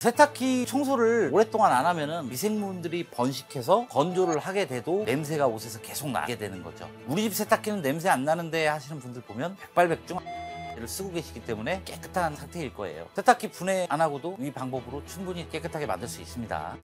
세탁기 청소를 오랫동안 안 하면은 미생물들이 번식해서 건조를 하게 돼도 냄새가 옷에서 계속 나게 되는 거죠. 우리 집 세탁기는 냄새 안 나는데 하시는 분들 보면 백발백중 를 쓰고 계시기 때문에 깨끗한 상태일 거예요. 세탁기 분해 안 하고도 이 방법으로 충분히 깨끗하게 만들 수 있습니다.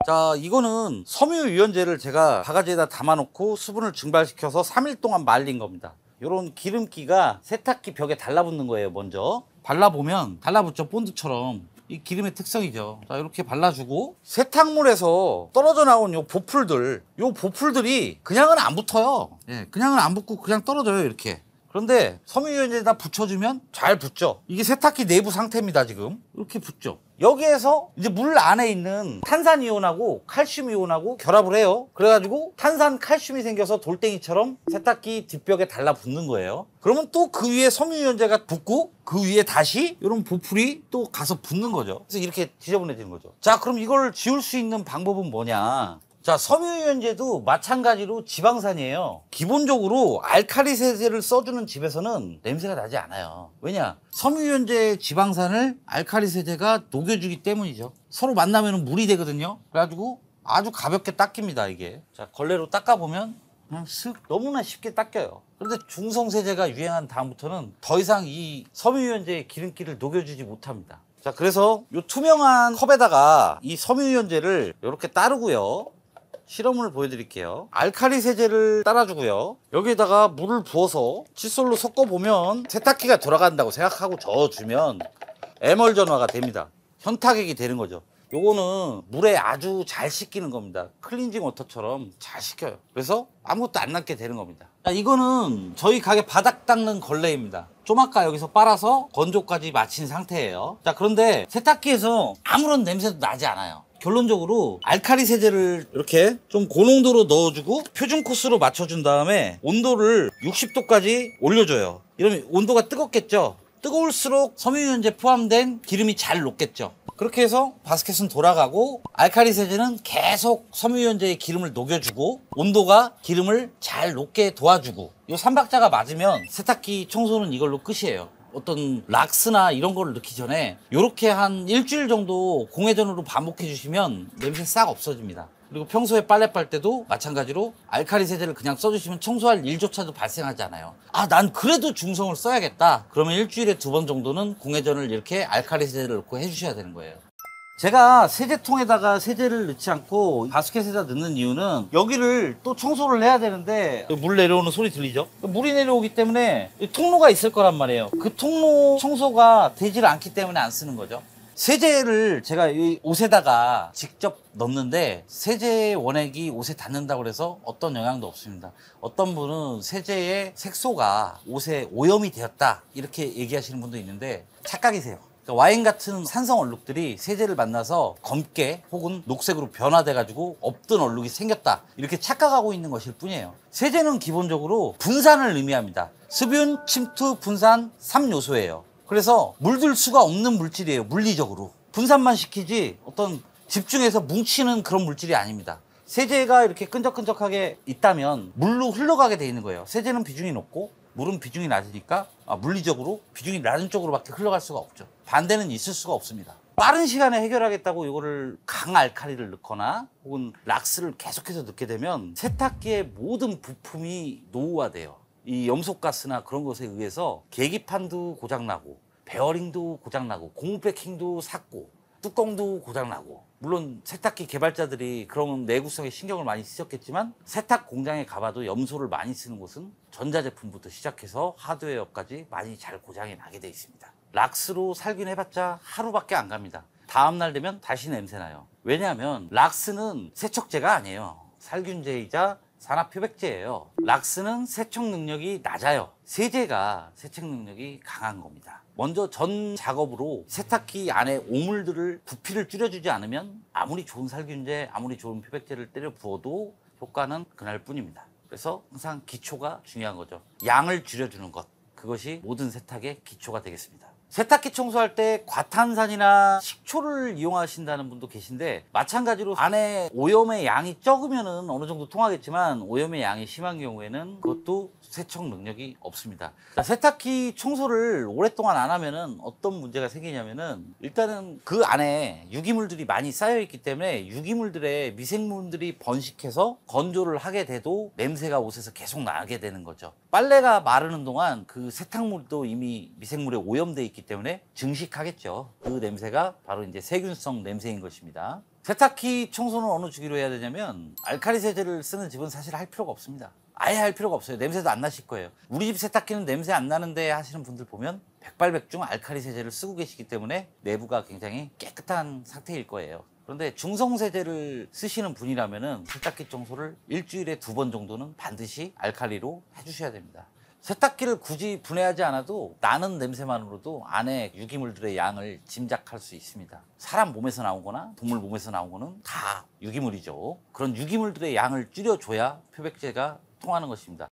자, 이거는 섬유유연제를 제가 바가지에다 담아놓고 수분을 증발시켜서 3일 동안 말린 겁니다. 이런 기름기가 세탁기 벽에 달라붙는 거예요. 먼저 발라보면 달라붙죠. 본드처럼. 이 기름의 특성이죠. 자, 이렇게 발라주고 세탁물에서 떨어져 나온 요 보풀들이 그냥은 안 붙어요. 예, 그냥은 안 붙고 그냥 떨어져요. 이렇게. 그런데 섬유유연제에다 붙여주면 잘 붙죠. 이게 세탁기 내부 상태입니다. 지금 이렇게 붙죠. 여기에서 이제 물 안에 있는 탄산이온하고 칼슘이온하고 결합을 해요. 그래가지고 탄산 칼슘이 생겨서 돌덩이처럼 세탁기 뒷벽에 달라붙는 거예요. 그러면 또 그 위에 섬유유연제가 붙고 그 위에 다시 이런 보풀이 또 가서 붙는 거죠. 그래서 이렇게 지저분해지는 거죠. 자, 그럼 이걸 지울 수 있는 방법은 뭐냐? 자, 섬유유연제도 마찬가지로 지방산이에요. 기본적으로 알칼리 세제를 써주는 집에서는 냄새가 나지 않아요. 왜냐? 섬유유연제 지방산을 알칼리 세제가 녹여주기 때문이죠. 서로 만나면 물이 되거든요. 그래가지고 아주 가볍게 닦입니다, 이게. 자, 걸레로 닦아보면 그냥 슥 너무나 쉽게 닦여요. 그런데 중성세제가 유행한 다음부터는 더 이상 이 섬유유연제의 기름기를 녹여주지 못합니다. 자, 그래서 이 투명한 컵에다가 이 섬유유연제를 이렇게 따르고요. 실험을 보여드릴게요. 알칼리 세제를 따라주고요. 여기에다가 물을 부어서 칫솔로 섞어보면 세탁기가 돌아간다고 생각하고 저어주면 에멀전화가 됩니다. 현타객이 되는 거죠. 요거는 물에 아주 잘 씻기는 겁니다. 클렌징 워터처럼 잘 씻겨요. 그래서 아무것도 안 남게 되는 겁니다. 자, 이거는 저희 가게 바닥 닦는 걸레입니다. 좀 아까 여기서 빨아서 건조까지 마친 상태예요. 자, 그런데 세탁기에서 아무런 냄새도 나지 않아요. 결론적으로 알칼리 세제를 이렇게 좀 고농도로 넣어주고 표준 코스로 맞춰준 다음에 온도를 60도까지 올려줘요. 이러면 온도가 뜨겁겠죠. 뜨거울수록 섬유유연제 포함된 기름이 잘 녹겠죠. 그렇게 해서 바스켓은 돌아가고 알칼리 세제는 계속 섬유유연제의 기름을 녹여주고 온도가 기름을 잘 녹게 도와주고 이 3박자가 맞으면 세탁기 청소는 이걸로 끝이에요. 어떤 락스나 이런 거를 넣기 전에 이렇게 한 일주일 정도 공회전으로 반복해 주시면 냄새 싹 없어집니다. 그리고 평소에 빨래 빨 때도 마찬가지로 알칼리 세제를 그냥 써주시면 청소할 일조차도 발생하지 않아요. 아, 난 그래도 중성을 써야겠다. 그러면 일주일에 2번 정도는 공회전을 이렇게 알칼리 세제를 넣고 해주셔야 되는 거예요. 제가 세제통에다가 세제를 넣지 않고 바스켓에다 넣는 이유는 여기를 또 청소를 해야 되는데 물 내려오는 소리 들리죠? 물이 내려오기 때문에 통로가 있을 거란 말이에요. 그 통로 청소가 되질 않기 때문에 안 쓰는 거죠. 세제를 제가 이 옷에다가 직접 넣는데 세제 원액이 옷에 닿는다고 해서 어떤 영향도 없습니다. 어떤 분은 세제의 색소가 옷에 오염이 되었다 이렇게 얘기하시는 분도 있는데 착각이세요. 와인 같은 산성 얼룩들이 세제를 만나서 검게 혹은 녹색으로 변화돼 가지고 없던 얼룩이 생겼다 이렇게 착각하고 있는 것일 뿐이에요. 세제는 기본적으로 분산을 의미합니다. 습윤, 침투, 분산 3요소예요. 그래서 물들 수가 없는 물질이에요. 물리적으로 분산만 시키지 어떤 집중해서 뭉치는 그런 물질이 아닙니다. 세제가 이렇게 끈적끈적하게 있다면 물로 흘러가게 돼 있는 거예요. 세제는 비중이 높고 물은 비중이 낮으니까 물리적으로 비중이 낮은 쪽으로밖에 흘러갈 수가 없죠. 반대는 있을 수가 없습니다. 빠른 시간에 해결하겠다고 이거를 강알칼리를 넣거나 혹은 락스를 계속해서 넣게 되면 세탁기의 모든 부품이 노후화돼요. 이 염소가스나 그런 것에 의해서 계기판도 고장나고 베어링도 고장나고 고무패킹도 삭고 뚜껑도 고장나고 물론 세탁기 개발자들이 그런 내구성에 신경을 많이 쓰셨겠지만 세탁 공장에 가봐도 염소를 많이 쓰는 곳은 전자제품부터 시작해서 하드웨어까지 많이 잘 고장이 나게 돼 있습니다. 락스로 살균 해봤자 하루밖에 안 갑니다. 다음날 되면 다시 냄새나요. 왜냐하면 락스는 세척제가 아니에요. 살균제이자 산화표백제예요. 락스는 세척 능력이 낮아요. 세제가 세척 능력이 강한 겁니다. 먼저 전 작업으로 세탁기 안에 오물들을 부피를 줄여주지 않으면 아무리 좋은 살균제, 아무리 좋은 표백제를 때려 부어도 효과는 그날 뿐입니다. 그래서 항상 기초가 중요한 거죠. 양을 줄여주는 것, 그것이 모든 세탁의 기초가 되겠습니다. 세탁기 청소할 때 과탄산이나 식초를 이용하신다는 분도 계신데, 마찬가지로 안에 오염의 양이 적으면은 어느 정도 통하겠지만 오염의 양이 심한 경우에는 그것도 세척 능력이 없습니다. 자, 세탁기 청소를 오랫동안 안 하면은 어떤 문제가 생기냐면은, 일단은 그 안에 유기물들이 많이 쌓여 있기 때문에 유기물들의 미생물들이 번식해서 건조를 하게 돼도 냄새가 옷에서 계속 나게 되는 거죠. 빨래가 마르는 동안 그 세탁물도 이미 미생물에 오염돼 있기 때문에 증식하겠죠. 그 냄새가 바로 이제 세균성 냄새인 것입니다. 세탁기 청소는 어느 주기로 해야 되냐면, 알칼리 세제를 쓰는 집은 사실 할 필요가 없습니다. 아예 할 필요가 없어요. 냄새도 안 나실 거예요. 우리 집 세탁기는 냄새 안 나는데 하시는 분들 보면 백발백중 알칼리 세제를 쓰고 계시기 때문에 내부가 굉장히 깨끗한 상태일 거예요. 그런데 중성세제를 쓰시는 분이라면은 세탁기 청소를 일주일에 2번 정도는 반드시 알칼리로 해주셔야 됩니다. 세탁기를 굳이 분해하지 않아도 나는 냄새만으로도 안에 유기물들의 양을 짐작할 수 있습니다. 사람 몸에서 나온 거나 동물 몸에서 나온 거는 다 유기물이죠. 그런 유기물들의 양을 줄여줘야 표백제가 통하는 것입니다.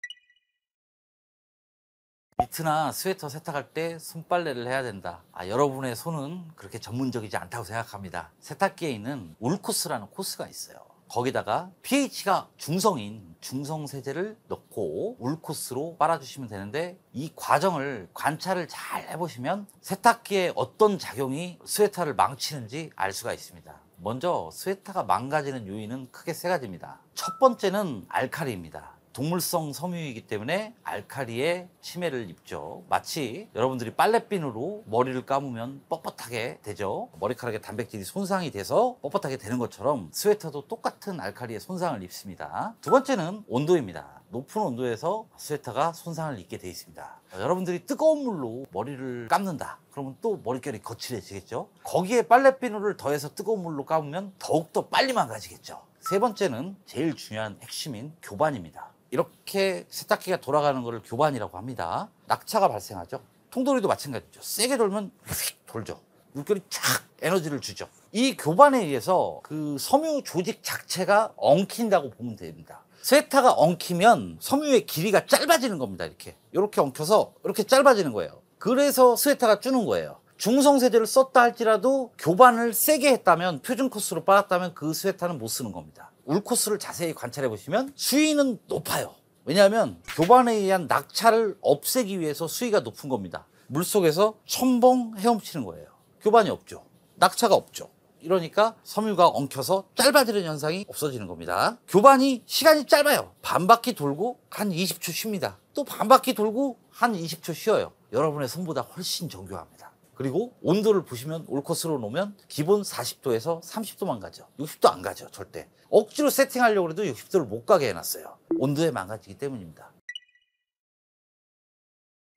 니트나 스웨터 세탁할 때 손빨래를 해야 된다. 여러분의 손은 그렇게 전문적이지 않다고 생각합니다. 세탁기에 있는 울코스라는 코스가 있어요. 거기다가 pH가 중성인 중성세제를 넣고 울코스로 빨아주시면 되는데, 이 과정을 관찰을 잘 해보시면 세탁기에 어떤 작용이 스웨터를 망치는지 알 수가 있습니다. 먼저 스웨터가 망가지는 요인은 크게 3가지입니다. 첫 번째는 알칼리입니다. 동물성 섬유이기 때문에 알칼리에 침해를 입죠. 마치 여러분들이 빨래비누로 머리를 감으면 뻣뻣하게 되죠. 머리카락에 단백질이 손상이 돼서 뻣뻣하게 되는 것처럼 스웨터도 똑같은 알칼리에 손상을 입습니다. 두 번째는 온도입니다. 높은 온도에서 스웨터가 손상을 입게 되어 있습니다. 여러분들이 뜨거운 물로 머리를 감는다. 그러면 또 머릿결이 거칠어지겠죠. 거기에 빨래비누를 더해서 뜨거운 물로 감으면 더욱더 빨리 망가지겠죠. 세 번째는 제일 중요한 핵심인 교반입니다. 이렇게 세탁기가 돌아가는 것을 교반이라고 합니다. 낙차가 발생하죠. 통돌이도 마찬가지죠. 세게 돌면 휙 돌죠. 물결이 촥 에너지를 주죠. 이 교반에 의해서 그 섬유 조직 자체가 엉킨다고 보면 됩니다. 스웨터가 엉키면 섬유의 길이가 짧아지는 겁니다. 이렇게 엉켜서 이렇게 짧아지는 거예요. 그래서 스웨터가 주는 거예요. 중성세제를 썼다 할지라도 교반을 세게 했다면, 표준 코스로 빨았다면 그 스웨터는 못 쓰는 겁니다. 울코스를 자세히 관찰해 보시면 수위는 높아요. 왜냐하면 교반에 의한 낙차를 없애기 위해서 수위가 높은 겁니다. 물속에서 첨벙 헤엄치는 거예요. 교반이 없죠. 낙차가 없죠. 이러니까 섬유가 엉켜서 짧아지는 현상이 없어지는 겁니다. 교반이 시간이 짧아요. 반 바퀴 돌고 한 20초 쉽니다. 또 반 바퀴 돌고 한 20초 쉬어요. 여러분의 손보다 훨씬 정교합니다. 그리고 온도를 보시면 올코스로 놓으면 기본 40도에서 30도만 가죠. 60도 안 가죠. 절대. 억지로 세팅하려고 해도 60도를 못 가게 해놨어요. 온도에 망가지기 때문입니다.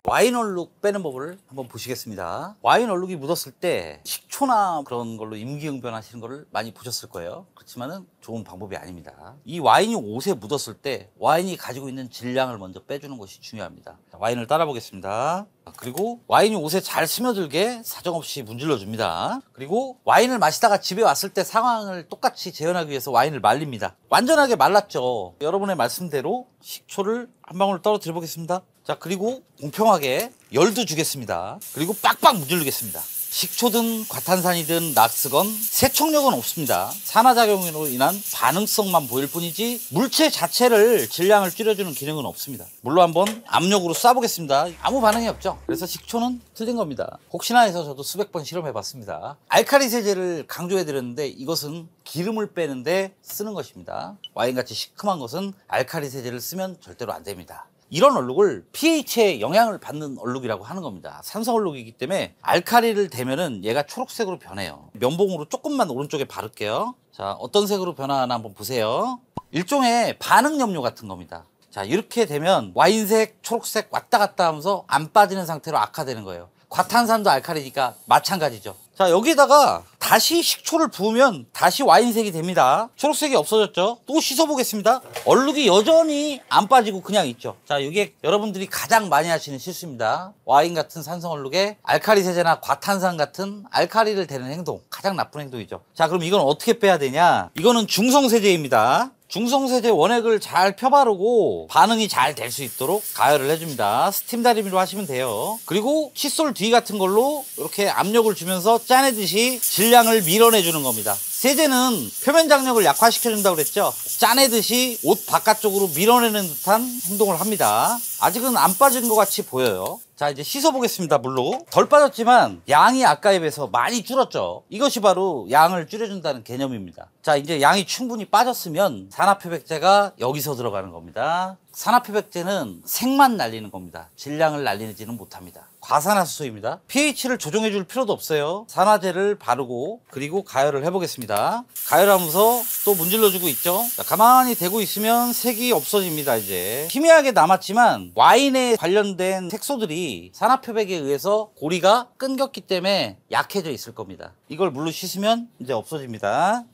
와인 얼룩 빼는 법을 한번 보시겠습니다. 와인 얼룩이 묻었을 때 식초나 그런 걸로 임기응변 하시는 거를 많이 보셨을 거예요. 그렇지만은 좋은 방법이 아닙니다. 이 와인이 옷에 묻었을 때 와인이 가지고 있는 질량을 먼저 빼주는 것이 중요합니다. 와인을 따라 보겠습니다. 그리고 와인이 옷에 잘 스며들게 사정없이 문질러 줍니다. 그리고 와인을 마시다가 집에 왔을 때 상황을 똑같이 재현하기 위해서 와인을 말립니다. 완전하게 말랐죠. 여러분의 말씀대로 식초를 한 방울 떨어뜨려 보겠습니다. 자, 그리고 공평하게 열도 주겠습니다. 그리고 빡빡 문지르겠습니다. 식초든 과탄산이든 락스건 세척력은 없습니다. 산화작용으로 인한 반응성만 보일 뿐이지 물체 자체를 질량을 줄여주는 기능은 없습니다. 물로 한번 압력으로 쏴보겠습니다. 아무 반응이 없죠. 그래서 식초는 틀린 겁니다. 혹시나 해서 저도 수백 번 실험해봤습니다. 알칼리 세제를 강조해드렸는데 이것은 기름을 빼는데 쓰는 것입니다. 와인같이 시큼한 것은 알칼리 세제를 쓰면 절대로 안 됩니다. 이런 얼룩을 pH에 영향을 받는 얼룩이라고 하는 겁니다. 산성 얼룩이기 때문에 알칼리를 대면은 얘가 초록색으로 변해요. 면봉으로 조금만 오른쪽에 바를게요. 자, 어떤 색으로 변화하나 한번 보세요. 일종의 반응 염료 같은 겁니다. 자, 이렇게 되면 와인색, 초록색 왔다 갔다 하면서 안 빠지는 상태로 악화되는 거예요. 과탄산도 알칼리니까 마찬가지죠. 자, 여기다가 다시 식초를 부으면 다시 와인색이 됩니다. 초록색이 없어졌죠. 또 씻어보겠습니다. 얼룩이 여전히 안 빠지고 그냥 있죠. 자, 이게 여러분들이 가장 많이 하시는 실수입니다. 와인 같은 산성 얼룩에 알칼리 세제나 과탄산 같은 알칼리를 대는 행동, 가장 나쁜 행동이죠. 자, 그럼 이건 어떻게 빼야 되냐? 이거는 중성 세제입니다. 중성세제 원액을 잘 펴바르고 반응이 잘 될 수 있도록 가열을 해줍니다. 스팀 다리미로 하시면 돼요. 그리고 칫솔 뒤 같은 걸로 이렇게 압력을 주면서 짜내듯이 질량을 밀어내주는 겁니다. 세제는 표면 장력을 약화시켜준다고 그랬죠. 짜내듯이 옷 바깥쪽으로 밀어내는 듯한 행동을 합니다. 아직은 안 빠진 것 같이 보여요. 자, 이제 씻어보겠습니다. 물로. 덜 빠졌지만 양이 아까에 비해서 많이 줄었죠. 이것이 바로 양을 줄여준다는 개념입니다. 자, 이제 양이 충분히 빠졌으면 산화표백제가 여기서 들어가는 겁니다. 산화표백제는 색만 날리는 겁니다. 질량을 날리지는 못합니다. 과산화수소입니다. pH를 조정해 줄 필요도 없어요. 산화제를 바르고 그리고 가열을 해보겠습니다. 가열하면서 또 문질러 주고 있죠. 자, 가만히 대고 있으면 색이 없어집니다. 이제 희미하게 남았지만 와인에 관련된 색소들이 산화표백에 의해서 고리가 끊겼기 때문에 약해져 있을 겁니다. 이걸 물로 씻으면 이제 없어집니다.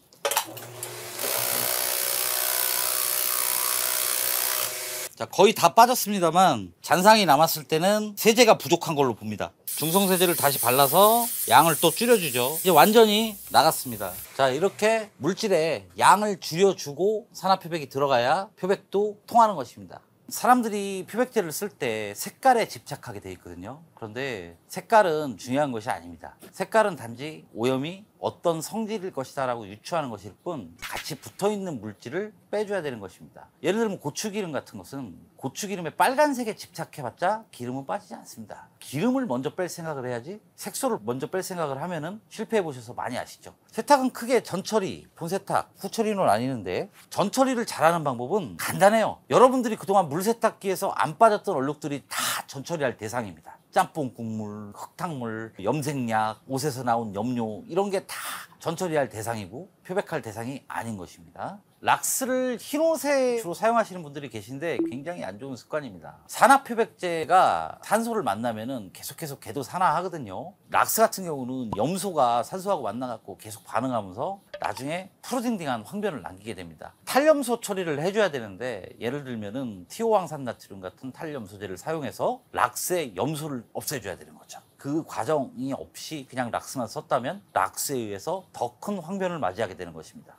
자, 거의 다 빠졌습니다만 잔상이 남았을 때는 세제가 부족한 걸로 봅니다. 중성세제를 다시 발라서 양을 또 줄여주죠. 이제 완전히 나갔습니다. 자, 이렇게 물질에 양을 줄여주고 산화표백이 들어가야 표백도 통하는 것입니다. 사람들이 표백제를 쓸 때 색깔에 집착하게 돼 있거든요. 그런데 색깔은 중요한 것이 아닙니다. 색깔은 단지 오염이 어떤 성질일 것이다 라고 유추하는 것일 뿐 같이 붙어있는 물질을 빼줘야 되는 것입니다. 예를 들면 고추기름 같은 것은 고추기름의 빨간색에 집착해봤자 기름은 빠지지 않습니다. 기름을 먼저 뺄 생각을 해야지 색소를 먼저 뺄 생각을 하면은 실패해 보셔서 많이 아시죠. 세탁은 크게 전처리, 본세탁, 후처리는 아니는데 전처리를 잘하는 방법은 간단해요. 여러분들이 그동안 물세탁기에서 안 빠졌던 얼룩들이 다 전처리할 대상입니다. 짬뽕 국물, 흙탕물, 염색약, 옷에서 나온 염료 이런 게 다 전처리할 대상이고 표백할 대상이 아닌 것입니다. 락스를 흰옷에 주로 사용하시는 분들이 계신데 굉장히 안 좋은 습관입니다. 산화표백제가 산소를 만나면은 계속해서 걔도 산화하거든요. 락스 같은 경우는 염소가 산소하고 만나갖고 계속 반응하면서 나중에 푸르딩딩한 황변을 남기게 됩니다. 탈염소 처리를 해줘야 되는데 예를 들면은 티오황산나트륨 같은 탈염소제를 사용해서 락스의 염소를 없애줘야 되는 거죠. 그 과정이 없이 그냥 락스만 썼다면 락스에 의해서 더 큰 황변을 맞이하게 되는 것입니다.